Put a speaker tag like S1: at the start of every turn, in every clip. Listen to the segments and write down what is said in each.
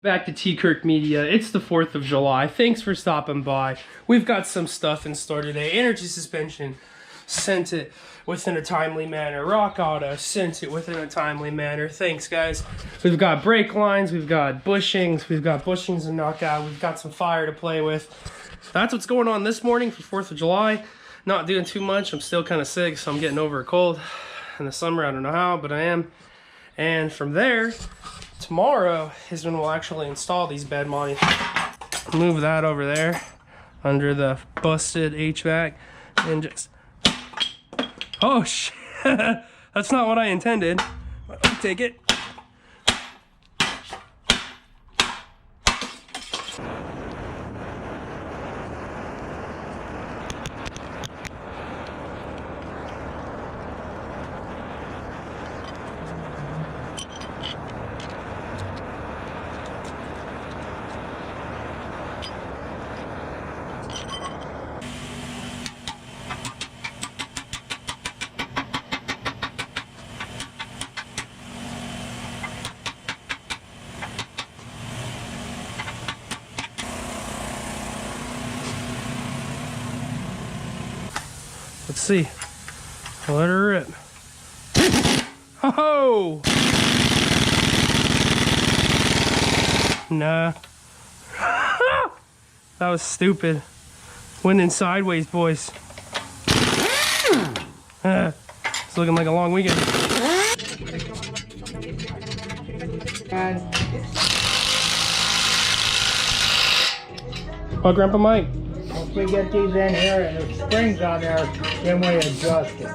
S1: Back to T. Kirk Media. It's the 4th of July. Thanks for stopping by. We've got some stuff in store today. Energy suspension, sent it within a timely manner. Rock Auto, sent it within a timely manner. Thanks, guys. We've got brake lines, we've got bushings, and knockout. We've got some fire to play with. That's what's going on this morning for 4th of July. Not doing too much. I'm still kind of sick, so I'm getting over a cold. In the summer, I don't know how, but I am. And from there, tomorrow is when we'll actually install these bed mounts. Move that over there under the busted HVAC and just... Oh shit! That's not what I intended. I'll take it. Let's see. Let her rip. Oh! Nah. That was stupid. Went in sideways, boys. It's looking like a long weekend. Oh, Grandpa Mike.
S2: Once we get these in here and the springs on there, then we adjust it.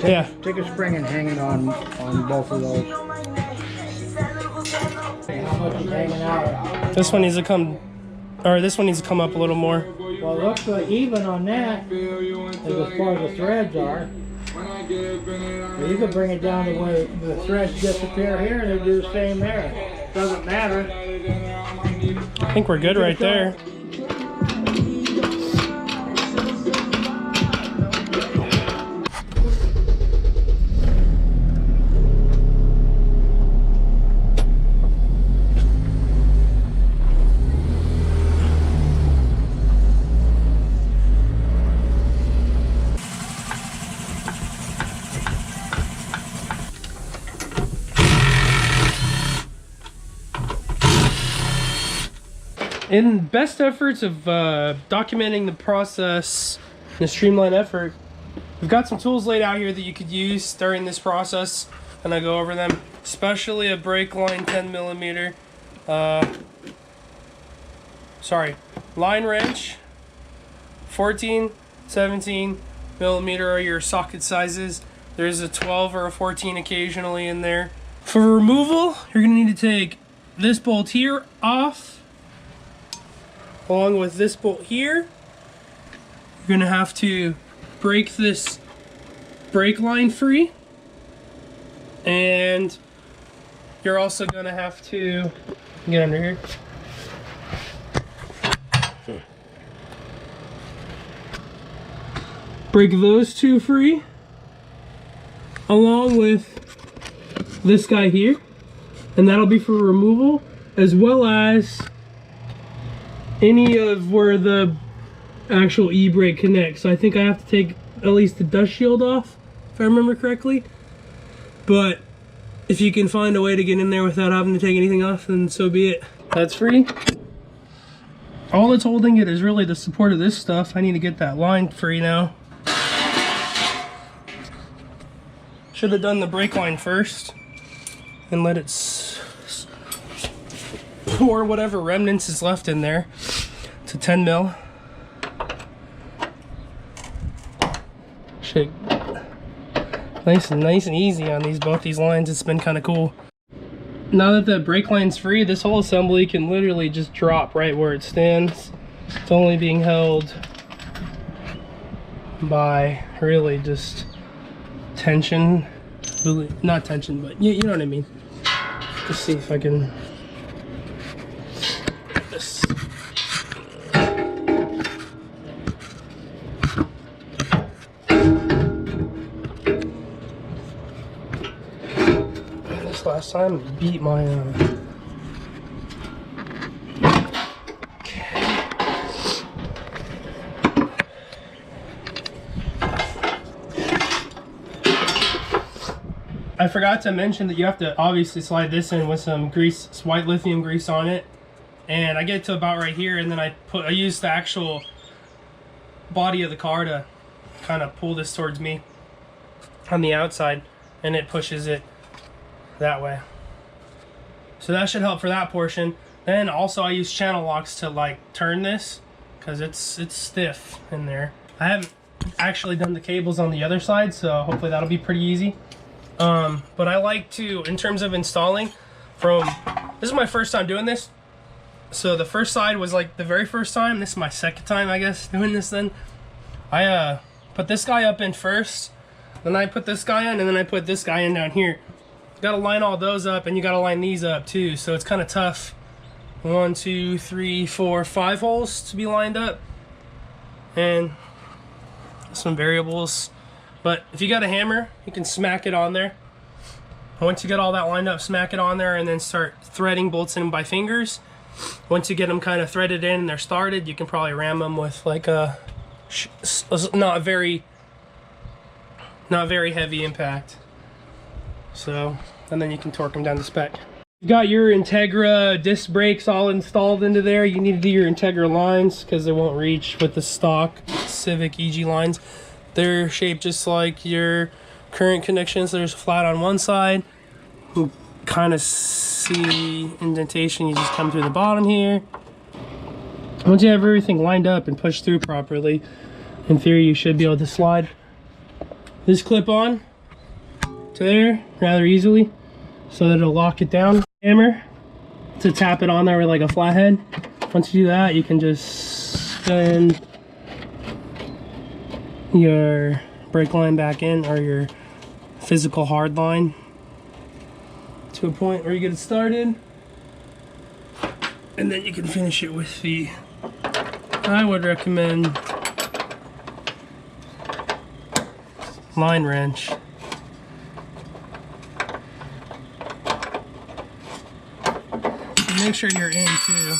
S2: Okay. Take a spring and hang it on both of those. How much is hanging out?
S1: This one needs to come, or this one needs to come up a little more.
S2: Well, it looks like even on that, as far as the threads are. Well, you could bring it down to where the threads disappear here and they do the same there. Doesn't matter.
S1: I think we're good right there. In best efforts of documenting the process in a streamlined effort, we've got some tools laid out here that you could use during this process, and I go over them, especially a brake line 10mm, line wrench, 14, 17mm are your socket sizes. There's a 12 or a 14 occasionally in there. For removal, you're gonna need to take this bolt here off, along with this bolt here. You're gonna have to break this brake line free, and you're also gonna have to get under here. Break those two free, along with this guy here, and that'll be for removal, as well as any of where the actual e-brake connects. So I think I have to take at least the dust shield off, if I remember correctly. But if you can find a way to get in there without having to take anything off, then so be it. That's free. All that's holding it is really the support of this stuff. I need to get that line free now. Should have done the brake line first and let it pour whatever remnants is left in there to 10mm. Shit, nice and easy on both these lines. It's been kind of cool. Now that the brake line's free, this whole assembly can literally just drop right where it stands. It's only being held by really just tension. Not tension, but you know what I mean. Let's see if I can get this. This last time beat my I forgot to mention that you have to obviously slide this in with some grease, white lithium grease on it. And I get to about right here, and then I use the actual body of the car to kind of pull this towards me on the outside, and it pushes it that way. So that should help for that portion. Then also I use channel locks to like turn this, because it's stiff in there. I haven't actually done the cables on the other side, so hopefully that'll be pretty easy. But I like to, in terms of installing, this is my first time doing this. So the first side was like the very first time. This is my second time, I guess, doing this then. I put this guy up in first, then I put this guy in, and then I put this guy in down here. You gotta line all those up, and you gotta line these up too, so it's kind of tough. 1, 2, 3, 4, 5 holes to be lined up. And some variables. But if you got a hammer, you can smack it on there. Once you get all that lined up, smack it on there, and then start threading bolts in by fingers. Once you get them kind of threaded in and they're started, you can probably ram them with like a not very heavy impact. So, and then you can torque them down to spec. You've got your Integra disc brakes all installed into there. You need to do your Integra lines because they won't reach with the stock Civic EG lines. They're shaped just like your current connections. There's flat on one side. You kind of see indentation. You just come through the bottom here. Once you have everything lined up and pushed through properly, in theory you should be able to slide this clip on to there rather easily, so that it'll lock it down. Hammer to tap it on there with like a flathead. Once you do that, you can just send your brake line back in, or your physical hard line, to a point where you get it started, and then you can finish it with the, I would recommend, line wrench. Make sure you're in too.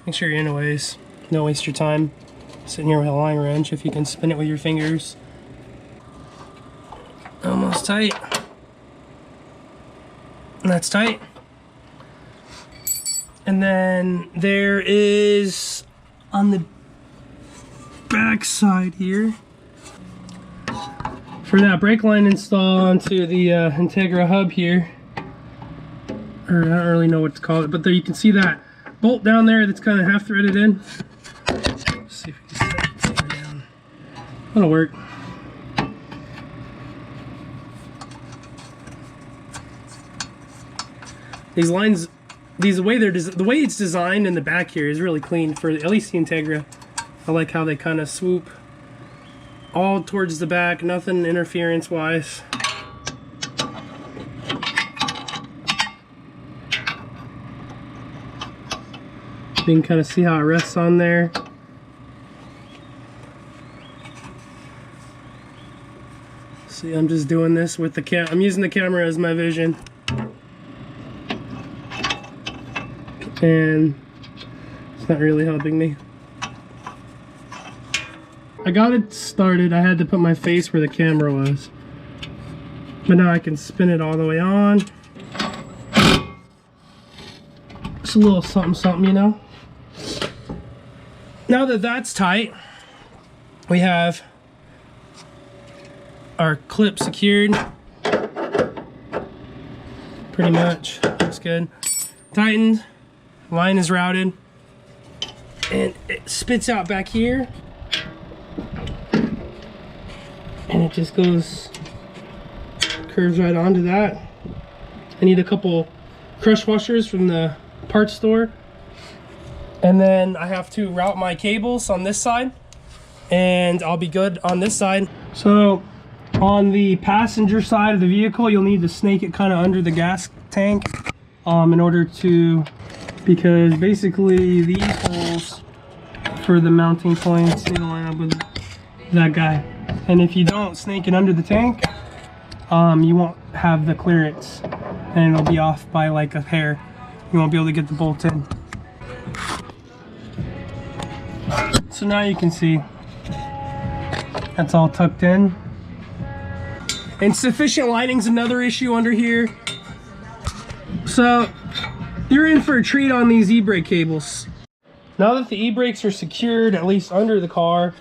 S1: Make sure you're in a ways. Don't waste your time sitting here with a line wrench if you can spin it with your fingers. Almost tight. And that's tight. And then there is on the back side here, for that brake line install onto the Integra hub here, or I don't really know what to call it, but there you can see that bolt down there that's kind of half threaded in. Let's see if we can set it down. That'll work. These lines, the way it's designed in the back here is really clean for at least the Integra. I like how they kind of swoop all towards the back, nothing interference wise. You can kind of see how it rests on there. See, I'm just doing this with the I'm using the camera as my vision. And it's not really helping me. I got it started, I had to put my face where the camera was. But now I can spin it all the way on. It's a little something something, you know. Now that that's tight, we have our clip secured. Pretty much, looks good. Tightened, line is routed, and it spits out back here. And it just goes, curves right onto that. I need a couple crush washers from the parts store. And then I have to route my cables on this side, and I'll be good on this side. So on the passenger side of the vehicle, you'll need to snake it kind of under the gas tank in order to, because basically these holes for the mounting points need to line up with that guy. And if you don't snake it under the tank, you won't have the clearance, and it'll be off by like a hair. You won't be able to get the bolt in. So now you can see that's all tucked in. Insufficient lighting's another issue under here. So you're in for a treat on these e-brake cables. Now that the e-brakes are secured, at least under the car,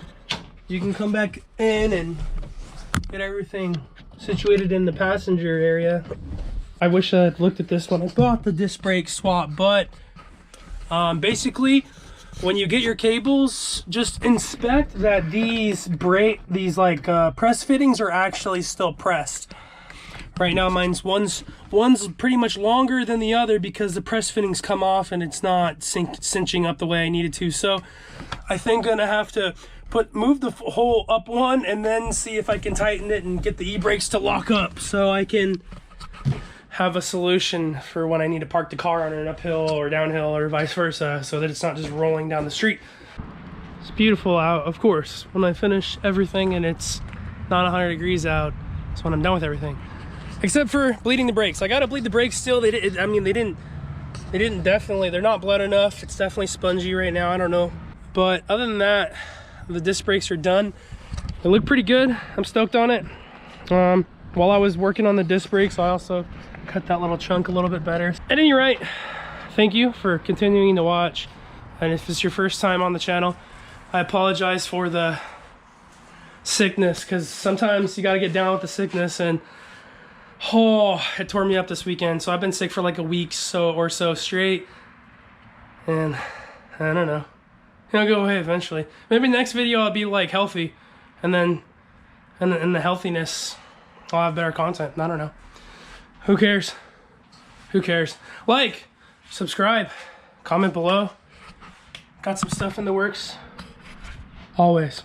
S1: you can come back in and get everything situated in the passenger area. I wish I had looked at this when I bought the disc brake swap, but basically when you get your cables, just inspect that these press fittings are actually still pressed. Right now one's pretty much longer than the other because the press fittings come off and it's not cinching up the way I needed to. So I think I'm gonna have to move the hole up one and then see if I can tighten it and get the e-brakes to lock up so I can have a solution for when I need to park the car on an uphill or downhill or vice versa, so that it's not just rolling down the street. It's beautiful out, of course, when I finish everything and it's not 100 degrees out. It's when I'm done with everything, except for bleeding the brakes. I gotta bleed the brakes still. They're not bled enough. It's definitely spongy right now, I don't know. But other than that, the disc brakes are done. They look pretty good. I'm stoked on it. While I was working on the disc brakes, I also cut that little chunk a little bit better. At any rate, thank you for continuing to watch. And if it's your first time on the channel, I apologize for the sickness, because sometimes you got to get down with the sickness, and it tore me up this weekend. So I've been sick for like a week or so straight, and I don't know, it'll go away eventually. Maybe next video I'll be like healthy, and then in the healthiness I'll have better content. I don't know. Who cares? Who cares? Like, subscribe, comment below. Got some stuff in the works. Always.